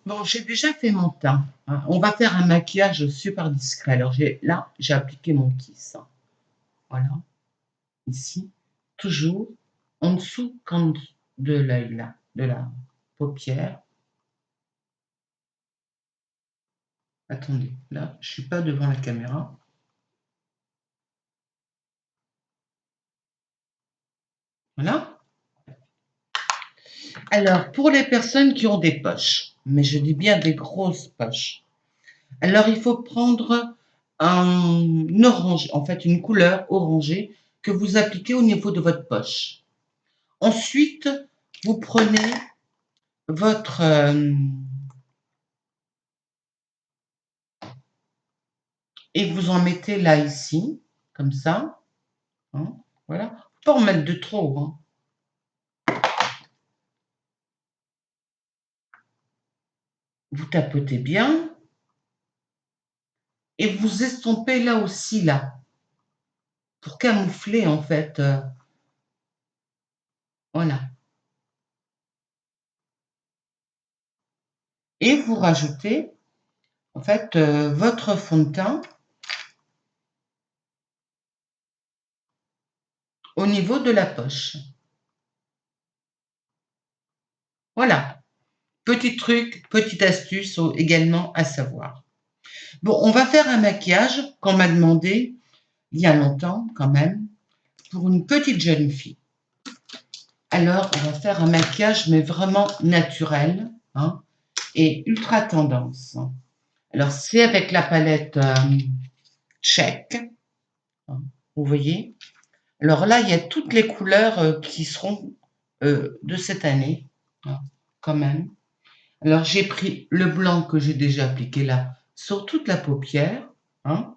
Bon, j'ai déjà fait mon teint, hein. On va faire un maquillage super discret. Alors, j'ai appliqué mon kiss, hein. Voilà, ici, toujours en dessous comme de l'œil, là, de la paupière. Attendez, là, je suis pas devant la caméra. Voilà. Alors, pour les personnes qui ont des poches, mais je dis bien des grosses poches, alors il faut prendre un orange, en fait une couleur orangée que vous appliquez au niveau de votre poche. Ensuite, vous prenez votre et vous en mettez là ici, comme ça, hein, voilà. Pas en mettre de trop, hein. Vous tapotez bien et vous estompez là aussi là pour camoufler en fait, voilà. Et vous rajoutez en fait votre fond de teint au niveau de la poche. Voilà. Petit truc, petite astuce également à savoir. Bon, on va faire un maquillage qu'on m'a demandé il y a longtemps quand même pour une petite jeune fille. Alors, on va faire un maquillage mais vraiment naturel, hein, et ultra tendance. Alors, c'est avec la palette Check, hein, vous voyez. Alors là, il y a toutes les couleurs qui seront de cette année, hein, quand même. Alors, j'ai pris le blanc que j'ai déjà appliqué là sur toute la paupière. Hein.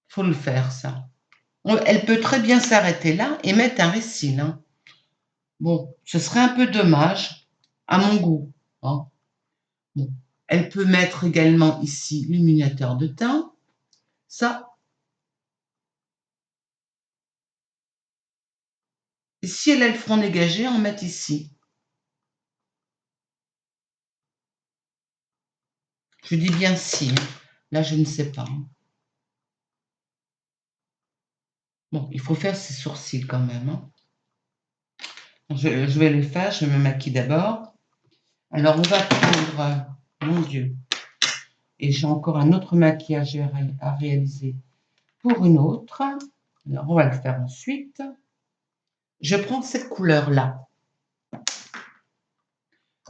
Faut le faire, ça. Elle peut très bien s'arrêter là et mettre un récil, hein. Bon, ce serait un peu dommage, à mon goût, hein. Bon. Elle peut mettre également ici l'illuminateur de teint. Ça, et si elle a le front dégagé, on met ici. Je dis bien si, hein. Là, je ne sais pas, hein. Bon, il faut faire ses sourcils quand même, hein. Je vais les faire, je me maquille d'abord. Alors, on va prendre, mon Dieu, et j'ai encore un autre maquillage à réaliser pour une autre. Alors, on va le faire ensuite. Je prends cette couleur-là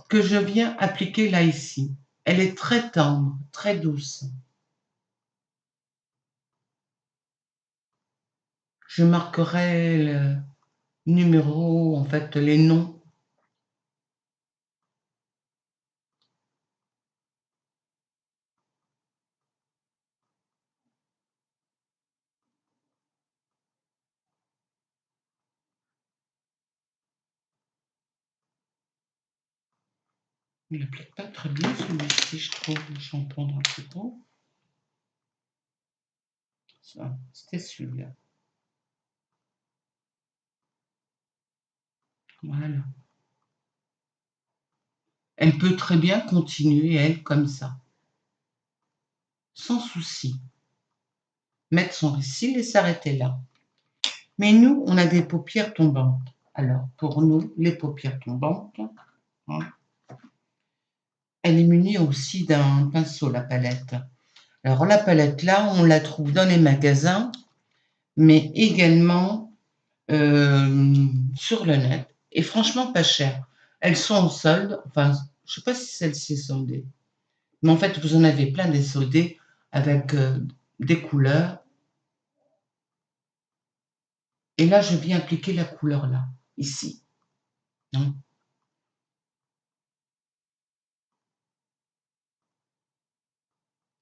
que je viens appliquer là, ici. Elle est très tendre, très douce. Je marquerai le numéro, en fait, les noms. Il n'applique pas très bien celui-ci, je trouve. Je vais en prendre un peu trop. Ça, c'était celui-là. Voilà. Elle peut très bien continuer, elle, comme ça. Sans souci. Mettre son récil et s'arrêter là. Mais nous, on a des paupières tombantes. Alors, pour nous, les paupières tombantes, hein, elle est munie aussi d'un pinceau, la palette. Alors, la palette là, on la trouve dans les magasins, mais également sur le net. Et franchement, pas cher. Elles sont en solde. Enfin, je ne sais pas si celle-ci est soldée. Mais en fait, vous en avez plein des soldés avec des couleurs. Et là, je viens appliquer la couleur là, ici. Hein.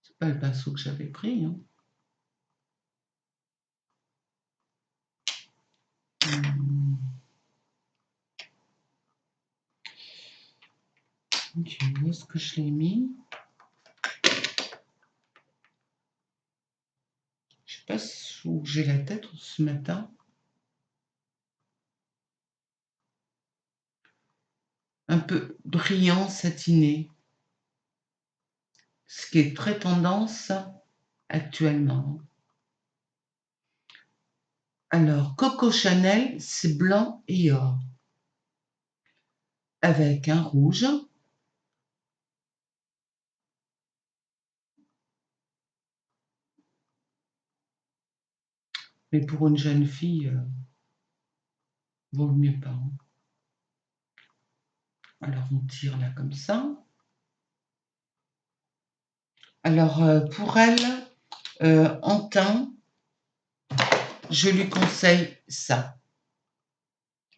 C'est pas le pinceau que j'avais pris. Hein. Ok, où est-ce que je l'ai mis? Je sais pas où j'ai la tête ce matin. un peu brillant, satiné, ce qui est très tendance actuellement. Alors, Coco Chanel, c'est blanc et or, avec un rouge, mais pour une jeune fille, vaut mieux pas. Hein. Alors, on tire là comme ça. Alors, pour elle, en teint, je lui conseille ça.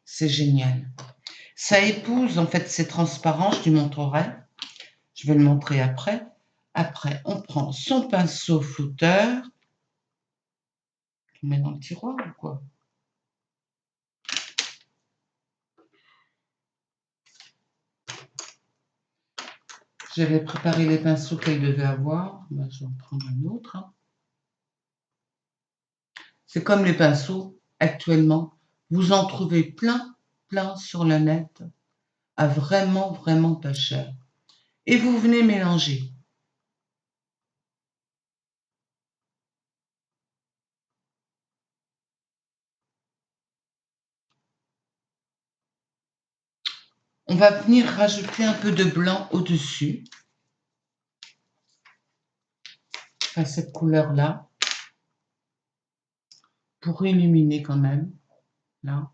C'est génial. Ça épouse, en fait, c'est transparent, je lui montrerai. Je vais le montrer après. Après, on prend son pinceau flouteur. On met dans le tiroir ou quoi? J'avais préparé les pinceaux qu'elle devait avoir. Ben, je vais en prendre un autre. Hein. C'est comme les pinceaux actuellement. Vous en trouvez plein, plein sur le net à vraiment, vraiment pas cher. Et vous venez mélanger. On va venir rajouter un peu de blanc au-dessus. Enfin, cette couleur-là. Pour illuminer quand même. Là.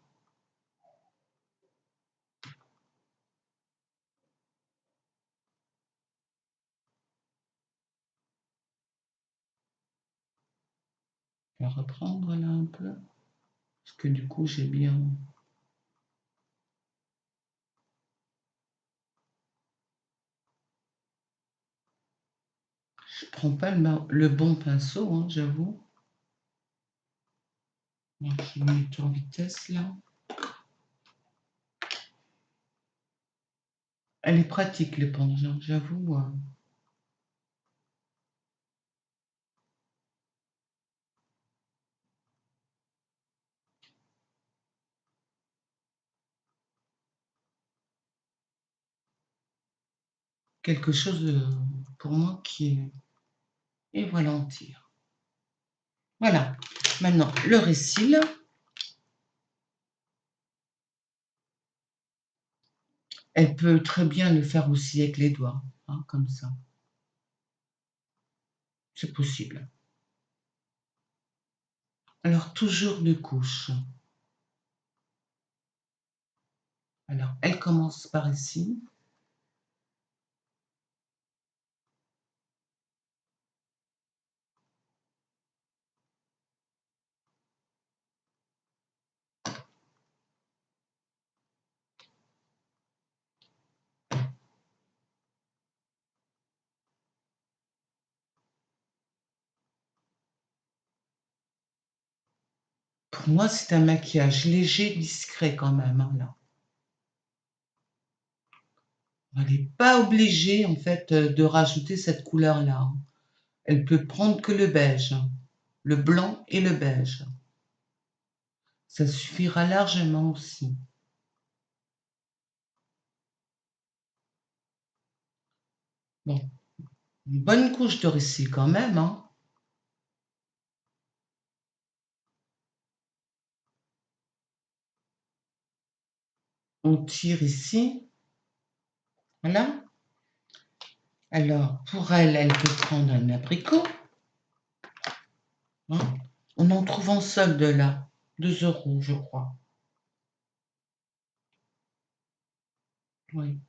Je vais reprendre là un peu. Parce que du coup, j'ai bien... Je prends pas le bon pinceau, hein, j'avoue. Je vais mettre en vitesse là. Elle est pratique l'éponge, hein, j'avoue. Quelque chose pour moi qui est volantir. Voilà. Maintenant, le récil. Elle peut très bien le faire aussi avec les doigts, hein, comme ça. C'est possible. Alors, toujours deux couches. Alors, elle commence par ici. Pour moi, c'est un maquillage léger, discret quand même. Hein, là. Elle n'est pas obligée en fait de rajouter cette couleur-là. Hein. Elle peut prendre que le beige, hein. Le blanc et le beige. Ça suffira largement aussi. Bon, une bonne couche de récil quand même. Hein. On tire ici. Voilà. Alors, pour elle, elle peut prendre un abricot. Hein. On en trouve en solde là. 2 € je crois. Oui.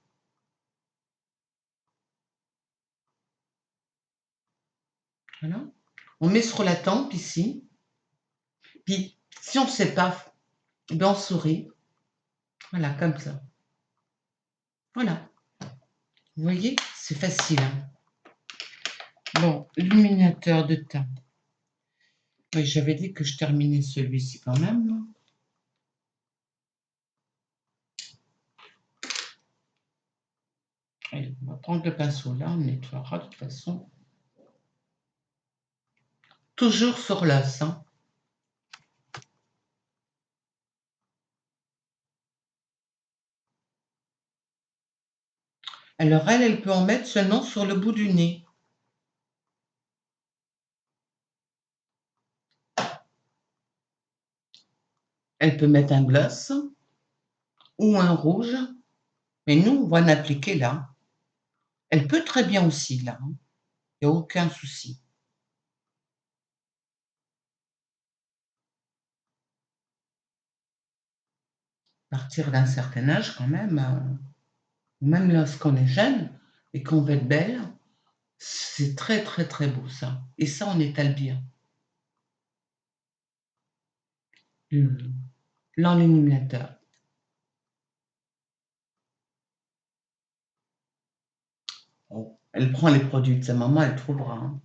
Voilà. On met sur la tempe ici. Puis, si on ne sait pas, ben on sourit. Voilà, comme ça. Voilà. Vous voyez, c'est facile. Hein. Bon, illuminateur de teint. Oui, j'avais dit que je terminais celui-ci quand même. Allez, on va prendre le pinceau là, on nettoiera de toute façon. Toujours sur l'os. Hein. Alors elle peut en mettre seulement sur le bout du nez. Elle peut mettre un gloss ou un rouge, mais nous, on va en appliquer là. Elle peut très bien aussi là, il n'y a aucun souci. À partir d'un certain âge quand même lorsqu'on est jeune et qu'on veut être belle, c'est très très très beau ça. Et ça, on étale bien. L'enluminateur. Oh, elle prend les produits de sa maman, elle trouvera. Hein.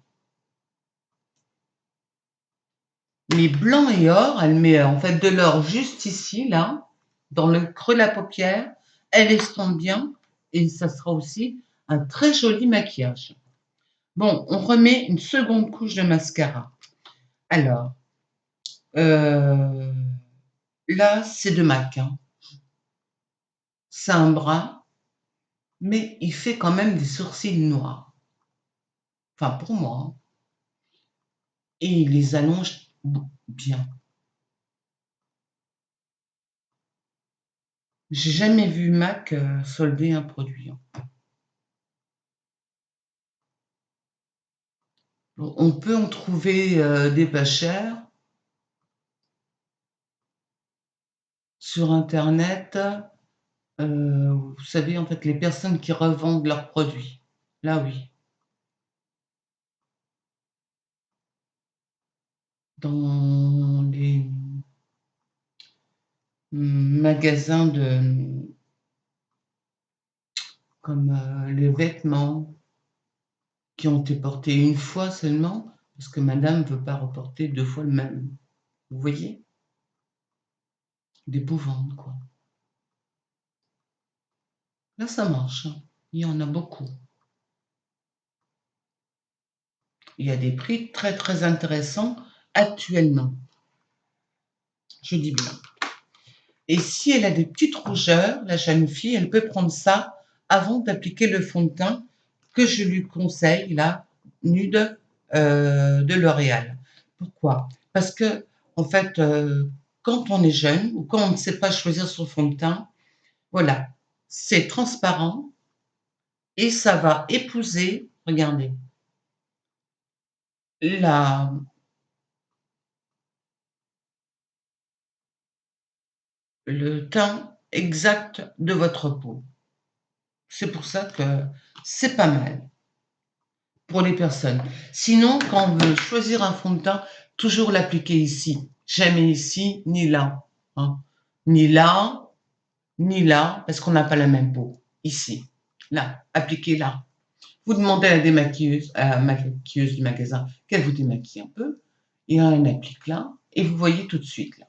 Mais blanc et or, elle met en fait de l'or juste ici, là, dans le creux de la paupière. Elle estompe bien et ça sera aussi un très joli maquillage. Bon, on remet une seconde couche de mascara. Alors, euh, là, c'est de MAC. Hein. C'est un brun, mais il fait quand même des sourcils noirs. Enfin, pour moi. Hein. Et il les allonge bien. J'ai jamais vu MAC solder un produit. Hein. On peut en trouver des pas chers sur Internet. Vous savez, en fait, les personnes qui revendent leurs produits. Là, oui. Dans les magasins comme les vêtements qui ont été portés une fois seulement, parce que madame ne veut pas reporter deux fois le même. Vous voyez? D'épouvante, quoi. Là, ça marche. Hein. Il y en a beaucoup. Il y a des prix très, très intéressants actuellement. Je dis bien. Et si elle a des petites rougeurs, la jeune fille, elle peut prendre ça avant d'appliquer le fond de teint que je lui conseille, là, nude de L'Oréal. Pourquoi? Parce que, en fait, quand on est jeune ou quand on ne sait pas choisir son fond de teint, voilà, c'est transparent et ça va épouser, regardez, la, le teint exact de votre peau. C'est pour ça que c'est pas mal pour les personnes. Sinon, quand on veut choisir un fond de teint, toujours l'appliquer ici. Jamais ici, ni là. Hein. Ni là, ni là, parce qu'on n'a pas la même peau. Ici. Là. Appliquez là. Vous demandez à la maquilleuse du magasin qu'elle vous démaquille un peu. Et elle applique là. Et vous voyez tout de suite là.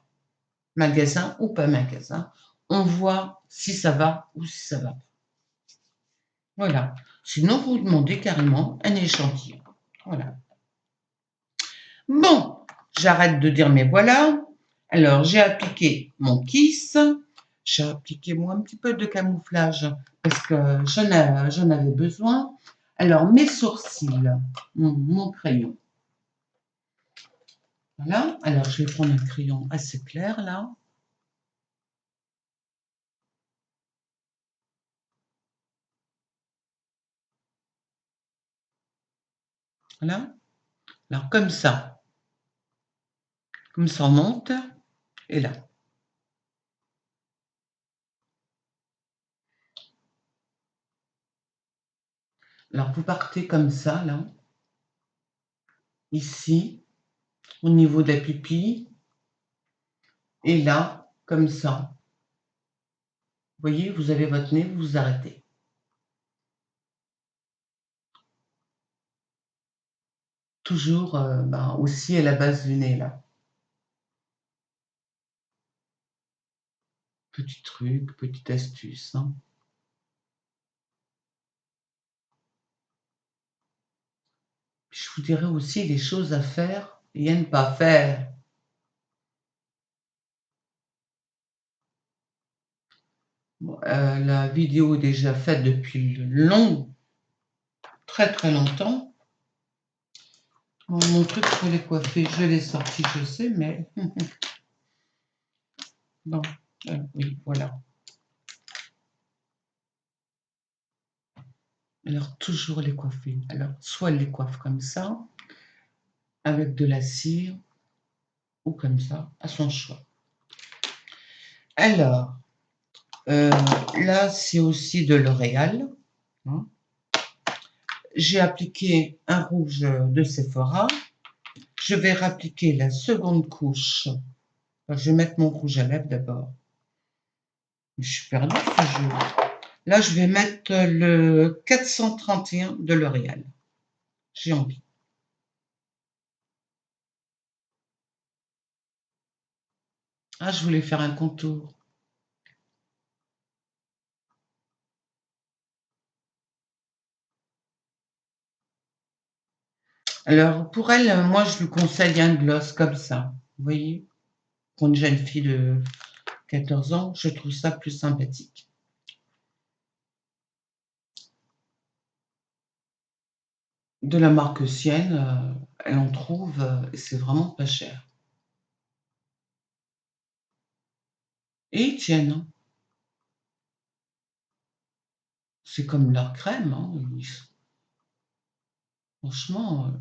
Magasin ou pas magasin. On voit si ça va ou si ça va pas. Voilà. Sinon, vous demandez carrément un échantillon. Voilà. Bon, j'arrête de dire mais voilà. Alors, j'ai appliqué mon kiss. J'ai appliqué moi un petit peu de camouflage parce que j'en avais besoin. Alors, mes sourcils, mon crayon. Voilà. Alors, je vais prendre un crayon assez clair là. Voilà. Alors, comme ça. Comme ça, on monte. Et là. Alors, vous partez comme ça, là. Ici, au niveau de la pupille. Et là, comme ça. Vous voyez, vous avez votre nez, vous vous arrêtez. Toujours aussi à la base du nez, là. Petit truc, petite astuce. Hein. Je vous dirais aussi les choses à faire et à ne pas faire. Bon, la vidéo est déjà faite depuis très très longtemps. Bon, mon truc pour les coiffer, je l'ai sorti, je sais, mais bon, oui, voilà. Alors, toujours les coiffer. Alors, soit elle les coiffe comme ça, avec de la cire, ou comme ça, à son choix. Alors, là, c'est aussi de L'Oréal. Hein. J'ai appliqué un rouge de Sephora. Je vais réappliquer la seconde couche. Enfin, je vais mettre mon rouge à lèvres d'abord. Je suis perdue ce jeu. Là, je vais mettre le 431 de L'Oréal. J'ai envie. Ah, je voulais faire un contour. Alors, pour elle, moi, je lui conseille un gloss comme ça. Vous voyez? Pour une jeune fille de 14 ans, je trouve ça plus sympathique. De la marque Sienne, elle en trouve, et c'est vraiment pas cher. Et ils tiennent, hein. C'est comme leur crème, hein. Franchement,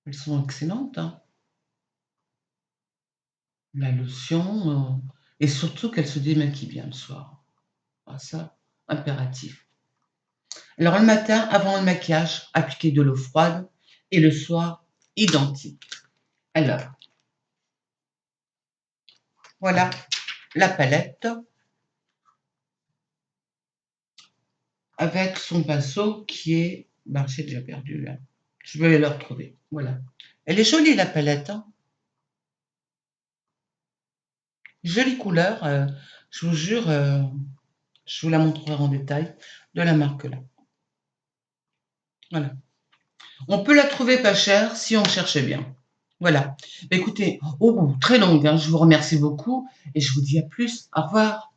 elles sont excellentes, hein. La lotion, et surtout qu'elle se démaquille bien le soir. Ah, ça, impératif. Alors le matin, avant le maquillage, appliquez de l'eau froide et le soir, identique. Alors, voilà la palette avec son pinceau qui est... Ben, j'ai déjà perdu là. Je vais le retrouver. Voilà. Elle est jolie la palette, hein. Jolie couleur. Je vous jure, je vous la montrerai en détail de la marque là. Voilà. On peut la trouver pas chère si on cherchait bien. Voilà. Écoutez, oh, très longue, hein, je vous remercie beaucoup et je vous dis à plus. Au revoir.